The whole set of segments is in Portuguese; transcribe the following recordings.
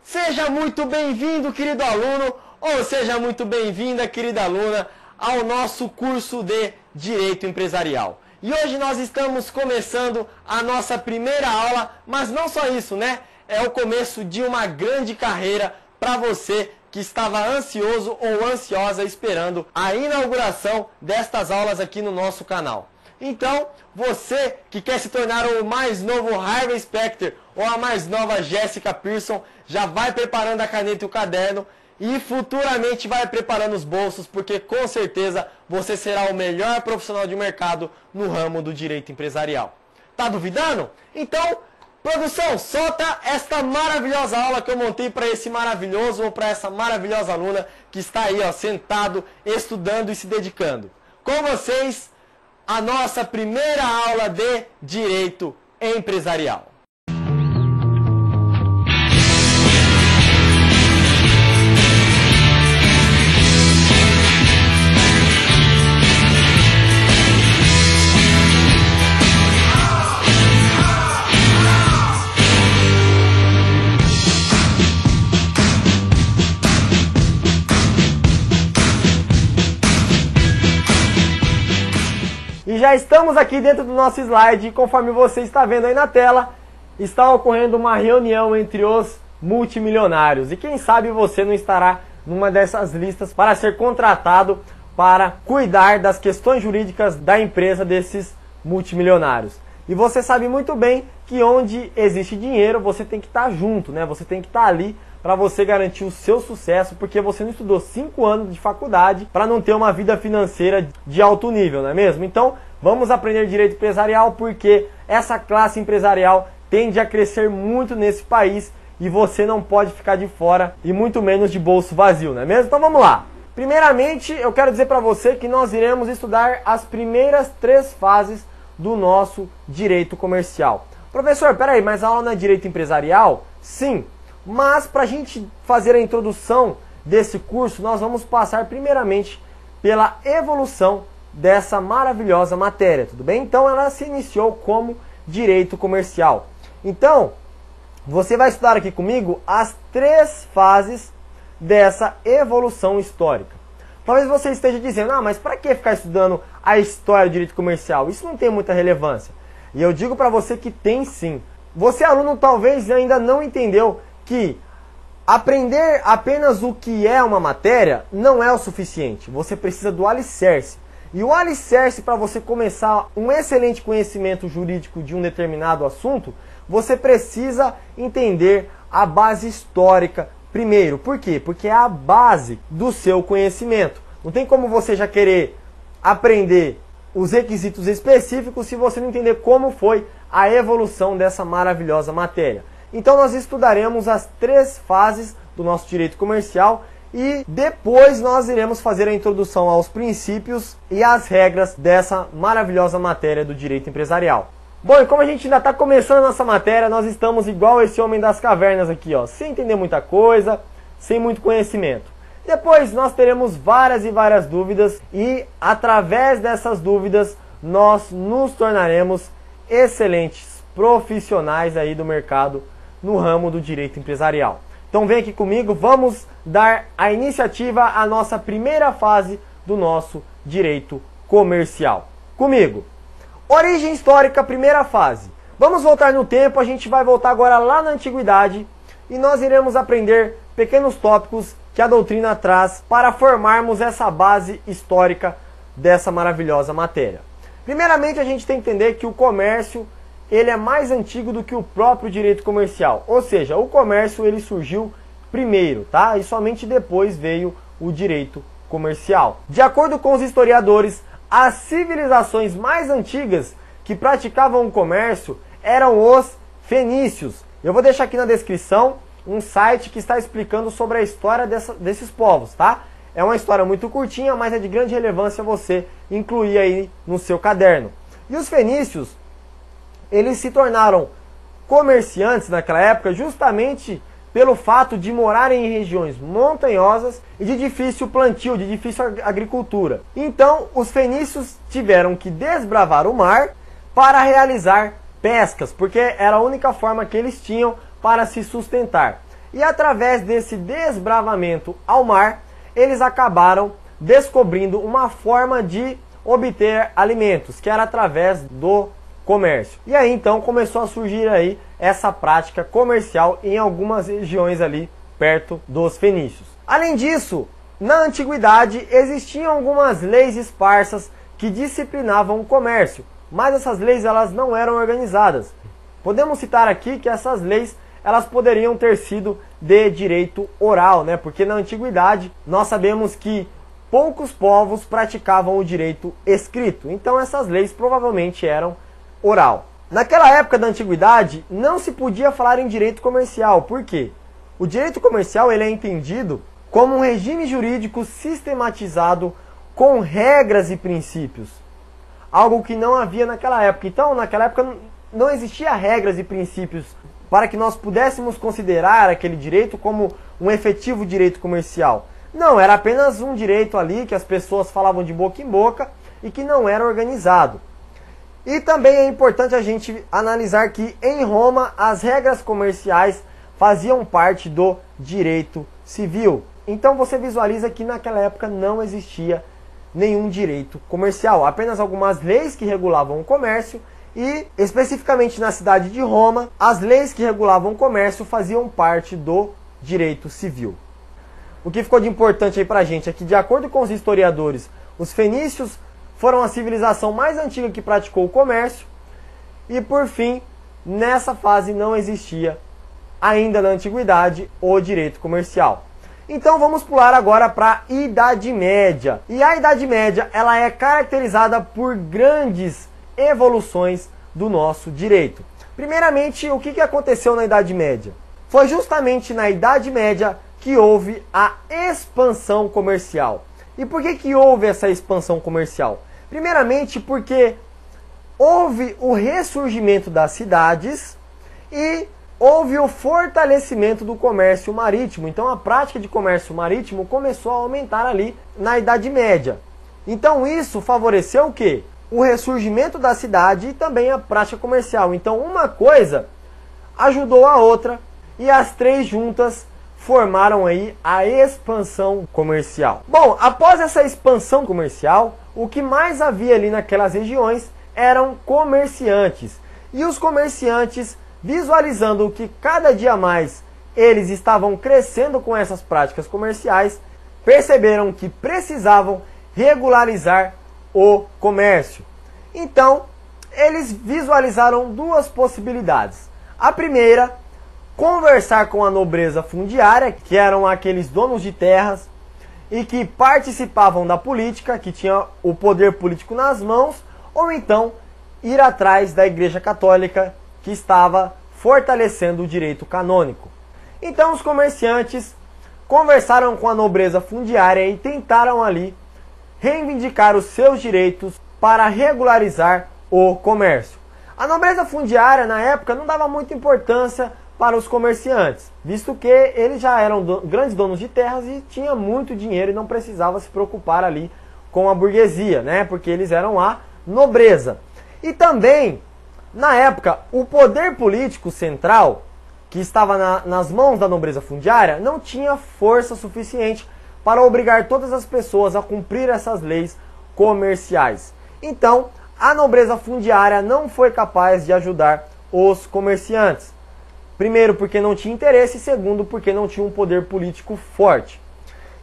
Seja muito bem-vindo, querido aluno, ou seja muito bem-vinda, querida aluna, ao nosso curso de Direito Empresarial. E hoje nós estamos começando a nossa primeira aula, mas não só isso, né? É o começo de uma grande carreira para você que estava ansioso ou ansiosa esperando a inauguração destas aulas aqui no nosso canal. Então, você que quer se tornar o mais novo Harvey Specter ou a mais nova Jessica Pearson, já vai preparando a caneta e o caderno e futuramente vai preparando os bolsos, porque com certeza você será o melhor profissional de mercado no ramo do direito empresarial. Tá duvidando? Então, produção, solta esta maravilhosa aula que eu montei para esse maravilhoso ou para essa maravilhosa aluna que está aí, ó, sentado, estudando e se dedicando. Com vocês, a nossa primeira aula de Direito Empresarial. E já estamos aqui dentro do nosso slide, e conforme você está vendo aí na tela, está ocorrendo uma reunião entre os multimilionários. E quem sabe você não estará numa dessas listas para ser contratado para cuidar das questões jurídicas da empresa desses multimilionários. E você sabe muito bem que onde existe dinheiro, você tem que estar junto, né? Você tem que estar ali para você garantir o seu sucesso, porque você não estudou 5 anos de faculdade para não ter uma vida financeira de alto nível, não é mesmo? Então, vamos aprender direito empresarial, porque essa classe empresarial tende a crescer muito nesse país e você não pode ficar de fora e muito menos de bolso vazio, não é mesmo? Então vamos lá. Primeiramente, eu quero dizer para você que nós iremos estudar as primeiras 3 fases do nosso direito comercial. Professor, peraí, mas a aula não é direito empresarial? Sim. Mas para a gente fazer a introdução desse curso, nós vamos passar primeiramente pela evolução dessa maravilhosa matéria, tudo bem? Então ela se iniciou como direito comercial. Então, você vai estudar aqui comigo as 3 fases dessa evolução histórica. Talvez você esteja dizendo, ah, mas para que ficar estudando a história do direito comercial? Isso não tem muita relevância. E eu digo para você que tem sim. Você, aluno, talvez ainda não entendeu que aprender apenas o que é uma matéria não é o suficiente. Você precisa do alicerce. E o alicerce para você começar um excelente conhecimento jurídico de um determinado assunto, você precisa entender a base histórica primeiro. Por quê? Porque é a base do seu conhecimento. Não tem como você já querer aprender os requisitos específicos se você não entender como foi a evolução dessa maravilhosa matéria. Então nós estudaremos as 3 fases do nosso direito comercial e depois nós iremos fazer a introdução aos princípios e às regras dessa maravilhosa matéria do direito empresarial. Bom, e como a gente ainda está começando a nossa matéria, nós estamos igual esse homem das cavernas aqui, ó, sem entender muita coisa, sem muito conhecimento. Depois nós teremos várias e várias dúvidas e através dessas dúvidas nós nos tornaremos excelentes profissionais aí do mercado no ramo do direito empresarial. Então vem aqui comigo, vamos dar a iniciativa à nossa primeira fase do nosso direito comercial. Comigo. Origem histórica, primeira fase. Vamos voltar no tempo, a gente vai voltar agora lá na antiguidade e nós iremos aprender pequenos tópicos que a doutrina traz para formarmos essa base histórica dessa maravilhosa matéria. Primeiramente, a gente tem que entender que o comércio ele é mais antigo do que o próprio direito comercial. Ou seja, o comércio ele surgiu primeiro, tá? E somente depois veio o direito comercial. De acordo com os historiadores, as civilizações mais antigas que praticavam o comércio eram os fenícios. Eu vou deixar aqui na descrição um site que está explicando sobre a história desses povos, tá? É uma história muito curtinha, mas é de grande relevância você incluir aí no seu caderno. E os fenícios, eles se tornaram comerciantes naquela época justamente pelo fato de morarem em regiões montanhosas e de difícil plantio, de difícil agricultura. Então, os fenícios tiveram que desbravar o mar para realizar pescas, porque era a única forma que eles tinham para se sustentar. E através desse desbravamento ao mar, eles acabaram descobrindo uma forma de obter alimentos, que era através do comércio. E aí então começou a surgir aí essa prática comercial em algumas regiões ali perto dos fenícios. Além disso, na antiguidade existiam algumas leis esparsas que disciplinavam o comércio, mas essas leis elas não eram organizadas. Podemos citar aqui que essas leis elas poderiam ter sido de direito oral, né? Porque na antiguidade nós sabemos que poucos povos praticavam o direito escrito, então essas leis provavelmente eram oral. Naquela época da antiguidade não se podia falar em direito comercial, por quê? O direito comercial ele é entendido como um regime jurídico sistematizado com regras e princípios, algo que não havia naquela época. Então, naquela época não existia regras e princípios para que nós pudéssemos considerar aquele direito como um efetivo direito comercial. Não, era apenas um direito ali que as pessoas falavam de boca em boca e que não era organizado. E também é importante a gente analisar que em Roma as regras comerciais faziam parte do direito civil. Então você visualiza que naquela época não existia nenhum direito comercial, apenas algumas leis que regulavam o comércio e, especificamente na cidade de Roma, as leis que regulavam o comércio faziam parte do direito civil. O que ficou de importante aí pra gente é que, de acordo com os historiadores, os fenícios foram a civilização mais antiga que praticou o comércio e, por fim, nessa fase não existia ainda na antiguidade o direito comercial. Então vamos pular agora para a Idade Média. E a Idade Média ela é caracterizada por grandes evoluções do nosso direito. Primeiramente, o que aconteceu na Idade Média? Foi justamente na Idade Média que houve a expansão comercial. E por que houve essa expansão comercial? Primeiramente porque houve o ressurgimento das cidades e houve o fortalecimento do comércio marítimo. Então a prática de comércio marítimo começou a aumentar ali na Idade Média. Então isso favoreceu o quê? O ressurgimento da cidade e também a prática comercial. Então uma coisa ajudou a outra e as três juntas formaram aí a expansão comercial. Bom, após essa expansão comercial, o que mais havia ali naquelas regiões eram comerciantes. E os comerciantes, visualizando que cada dia mais eles estavam crescendo com essas práticas comerciais, perceberam que precisavam regularizar o comércio. Então, eles visualizaram duas possibilidades. A primeira, conversar com a nobreza fundiária, que eram aqueles donos de terras e que participavam da política, que tinha o poder político nas mãos, ou então ir atrás da Igreja Católica, que estava fortalecendo o direito canônico. Então os comerciantes conversaram com a nobreza fundiária e tentaram ali reivindicar os seus direitos para regularizar o comércio. A nobreza fundiária na época não dava muita importância para os comerciantes, visto que eles já eram grandes donos de terras e tinham muito dinheiro e não precisava se preocupar ali com a burguesia, né? Porque eles eram a nobreza. E também, na época, o poder político central, que estava nas mãos da nobreza fundiária, não tinha força suficiente para obrigar todas as pessoas a cumprir essas leis comerciais. Então, a nobreza fundiária não foi capaz de ajudar os comerciantes. Primeiro, porque não tinha interesse, e segundo, porque não tinha um poder político forte.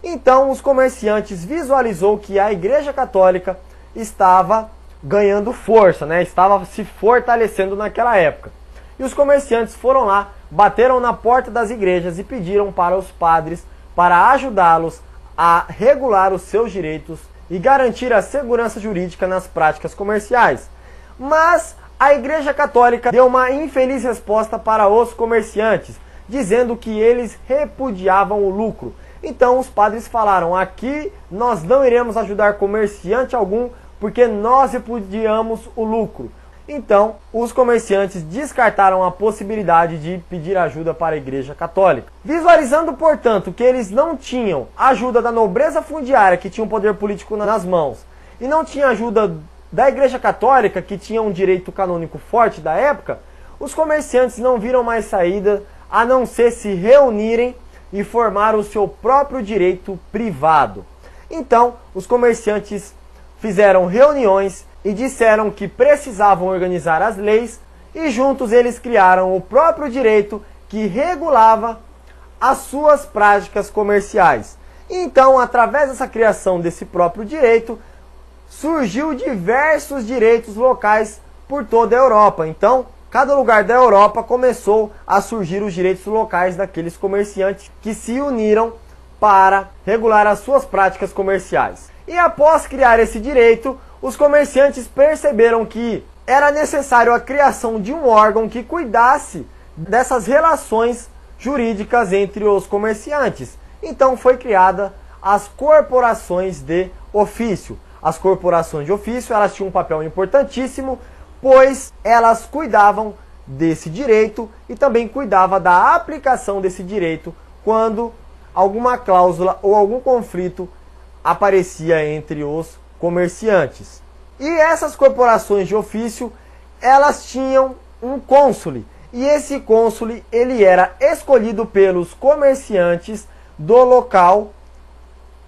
Então, os comerciantes visualizou que a Igreja Católica estava ganhando força, né? Estava se fortalecendo naquela época. E os comerciantes foram lá, bateram na porta das igrejas e pediram para os padres para ajudá-los a regular os seus direitos e garantir a segurança jurídica nas práticas comerciais. Mas a Igreja Católica deu uma infeliz resposta para os comerciantes, dizendo que eles repudiavam o lucro. Então os padres falaram: aqui nós não iremos ajudar comerciante algum, porque nós repudiamos o lucro. Então os comerciantes descartaram a possibilidade de pedir ajuda para a Igreja Católica. Visualizando, portanto, que eles não tinham ajuda da nobreza fundiária, que tinha um poder político nas mãos, e não tinha ajuda da Igreja Católica, que tinha um direito canônico forte da época, os comerciantes não viram mais saída a não ser se reunirem e formar o seu próprio direito privado. Então, os comerciantes fizeram reuniões e disseram que precisavam organizar as leis e juntos eles criaram o próprio direito que regulava as suas práticas comerciais. Então, através dessa criação desse próprio direito, surgiu diversos direitos locais por toda a Europa. Então, cada lugar da Europa começou a surgir os direitos locais daqueles comerciantes que se uniram para regular as suas práticas comerciais. E após criar esse direito, os comerciantes perceberam que era necessário a criação de um órgão que cuidasse dessas relações jurídicas entre os comerciantes. Então foi criada as corporações de ofício. As corporações de ofício, elas tinham um papel importantíssimo, pois elas cuidavam desse direito e também cuidavam da aplicação desse direito quando alguma cláusula ou algum conflito aparecia entre os comerciantes. E essas corporações de ofício, elas tinham um cônsule, e esse cônsule ele era escolhido pelos comerciantes do local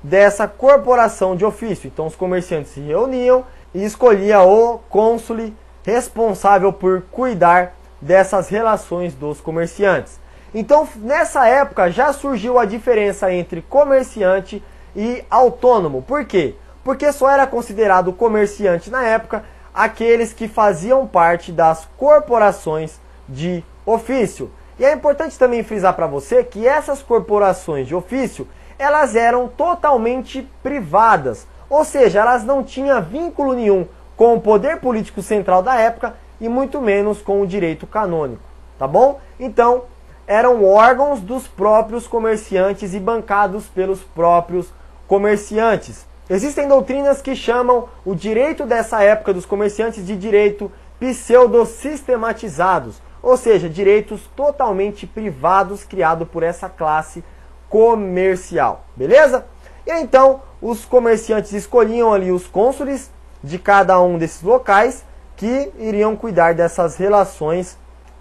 dessa corporação de ofício. Então os comerciantes se reuniam e escolhiam o cônsule responsável por cuidar dessas relações dos comerciantes. Então nessa época já surgiu a diferença entre comerciante e autônomo. Por quê? Porque só era considerado comerciante na época aqueles que faziam parte das corporações de ofício. E é importante também frisar para você que essas corporações de ofício, elas eram totalmente privadas, ou seja, elas não tinham vínculo nenhum com o poder político central da época e muito menos com o direito canônico, tá bom? Então, eram órgãos dos próprios comerciantes e bancados pelos próprios comerciantes. Existem doutrinas que chamam o direito dessa época dos comerciantes de direito pseudo-sistematizados, ou seja, direitos totalmente privados criados por essa classe comercial, beleza? E então, os comerciantes escolhiam ali os cônsules de cada um desses locais que iriam cuidar dessas relações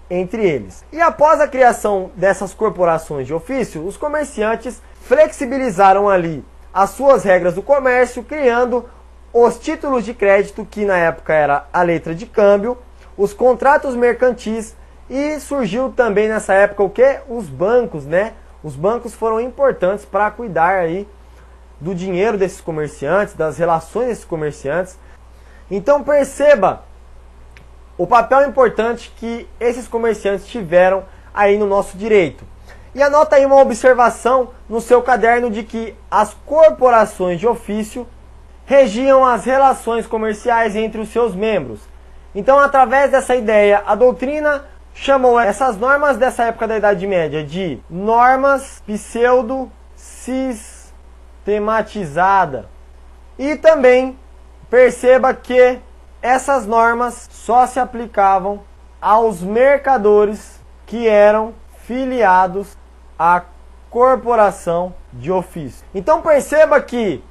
entre eles. E após a criação dessas corporações de ofício, os comerciantes flexibilizaram ali as suas regras do comércio, criando os títulos de crédito, que na época era a letra de câmbio, os contratos mercantis, e surgiu também nessa época o que? Os bancos, né? Os bancos foram importantes para cuidar aí do dinheiro desses comerciantes, das relações desses comerciantes. Então perceba o papel importante que esses comerciantes tiveram aí no nosso direito. E anota aí uma observação no seu caderno de que as corporações de ofício regiam as relações comerciais entre os seus membros. Então, através dessa ideia, a doutrina chamou essas normas dessa época da Idade Média de normas pseudo-sistematizadas. E também perceba que essas normas só se aplicavam aos mercadores que eram filiados à corporação de ofício. Então perceba que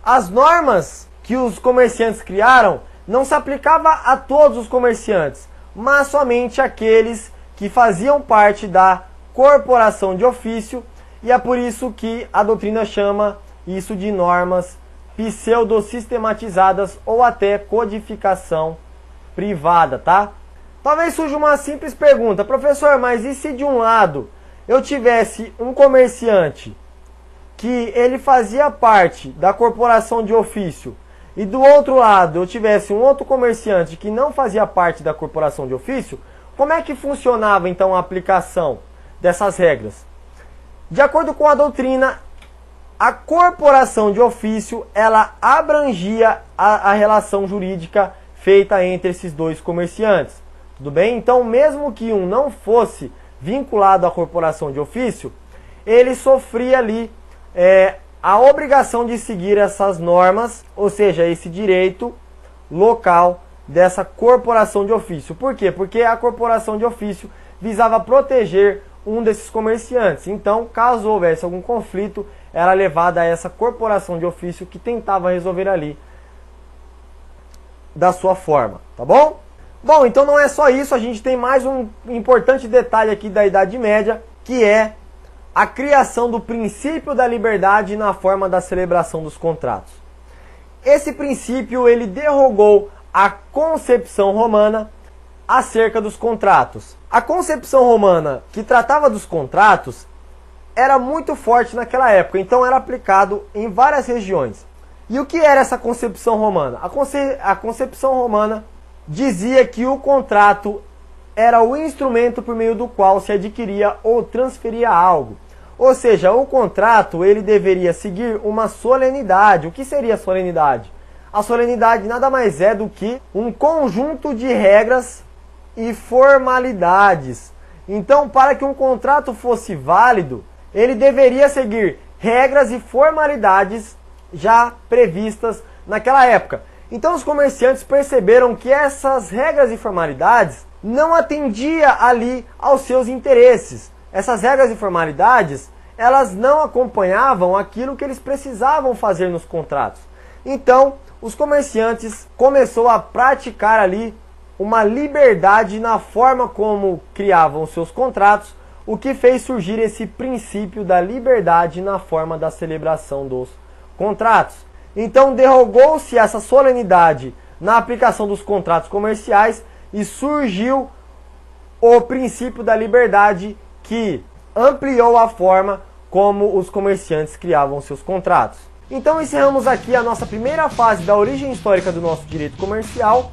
as normas que os comerciantes criaram não se aplicava a todos os comerciantes, mas somente aqueles que faziam parte da corporação de ofício, e é por isso que a doutrina chama isso de normas pseudo-sistematizadas ou até codificação privada, tá? Talvez surja uma simples pergunta: professor, mas e se de um lado eu tivesse um comerciante que ele fazia parte da corporação de ofício e do outro lado eu tivesse um outro comerciante que não fazia parte da corporação de ofício? Como é que funcionava então a aplicação dessas regras? De acordo com a doutrina, a corporação de ofício ela abrangia a relação jurídica feita entre esses dois comerciantes. Tudo bem? Então, mesmo que um não fosse vinculado à corporação de ofício, ele sofria ali a obrigação de seguir essas normas, ou seja, esse direito local dessa corporação de ofício. Por quê? Porque a corporação de ofício visava proteger um desses comerciantes. Então, caso houvesse algum conflito, era levada a essa corporação de ofício que tentava resolver ali da sua forma, tá bom? Bom, então não é só isso, a gente tem mais um importante detalhe aqui da Idade Média, que é a criação do princípio da liberdade na forma da celebração dos contratos. Esse princípio ele derrogou a concepção romana acerca dos contratos. A concepção romana que tratava dos contratos era muito forte naquela época, então era aplicado em várias regiões. E o que era essa concepção romana? A concepção romana dizia que o contrato era o instrumento por meio do qual se adquiria ou transferia algo. Ou seja, o contrato ele deveria seguir uma solenidade. O que seria a solenidade? A solenidade nada mais é do que um conjunto de regras e formalidades. Então, para que um contrato fosse válido, ele deveria seguir regras e formalidades já previstas naquela época. Então, os comerciantes perceberam que essas regras e formalidades não atendiam ali aos seus interesses. Essas regras e formalidades, elas não acompanhavam aquilo que eles precisavam fazer nos contratos. Então, os comerciantes começaram a praticar ali uma liberdade na forma como criavam seus contratos, o que fez surgir esse princípio da liberdade na forma da celebração dos contratos. Então, derrogou-se essa solenidade na aplicação dos contratos comerciais e surgiu o princípio da liberdade, que ampliou a forma como os comerciantes criavam seus contratos. Então encerramos aqui a nossa primeira fase da origem histórica do nosso direito comercial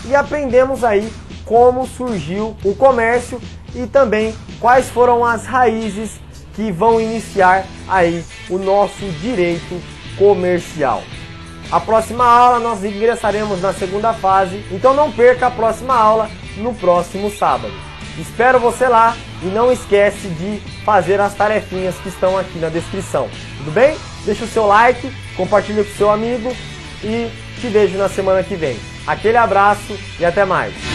e aprendemos aí como surgiu o comércio e também quais foram as raízes que vão iniciar aí o nosso direito comercial. A próxima aula nós ingressaremos na segunda fase, então não perca a próxima aula no próximo sábado. Espero você lá e não esquece de fazer as tarefinhas que estão aqui na descrição. Tudo bem? Deixa o seu like, compartilha com o seu amigo e te vejo na semana que vem. Aquele abraço e até mais!